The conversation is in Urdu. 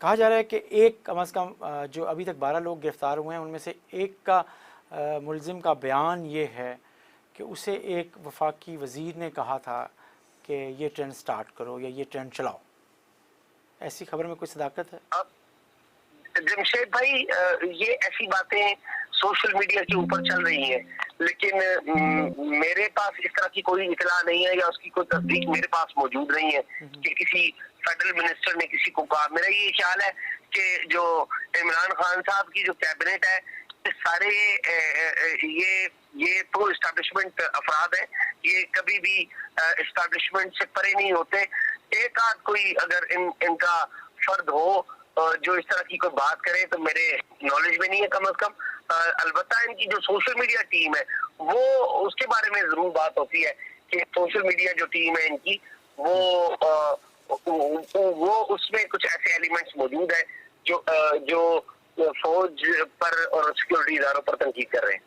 کہا جا رہا ہے کہ ایک کم از کم جو ابھی تک 12 لوگ گرفتار ہوئے ہیں ان میں سے ایک کا ملزم کا بیان یہ ہے کہ اسے ایک وفاقی وزیر نے کہا تھا کہ یہ ٹرین سٹارٹ کرو یا یہ ٹرین چلاؤ. ایسی خبر میں کوئی صداقت ہے؟ جمشید بھائی، یہ ایسی باتیں سوشل میڈیا کے اوپر چل رہی ہیں، لیکن میرے پاس اس طرح کی کوئی اطلاع نہیں ہے یا اس کی کوئی تصدیق میرے پاس موجود نہیں ہے کہ کسی فیڈرل منسٹر نے کسی کو کہا. میرا یہ خیال ہے کہ جو عمران خان صاحب کی جو کیبنٹ ہے، سارے یہ تو اسٹیبلشمنٹ افراد ہیں، یہ کبھی بھی اسٹیبلشمنٹ سے پرے نہیں ہوتے. ایک آدھ کوئی اگر ان کا فرد ہو جو اس طرح کی کوئی بات کرے تو میرے نالج میں نہیں ہے کم از کم. البتہ ان کی جو سوشل میڈیا ٹیم ہے وہ اس کے بارے میں ضرور بات ہوتی ہے کہ سوشل میڈیا جو ٹیم ہے ان کی وہ اس میں کچھ ایسے ایلیمنٹس موجود ہیں جو فوج پر اور سیکورٹی اداروں پر تنقید کر رہے ہیں.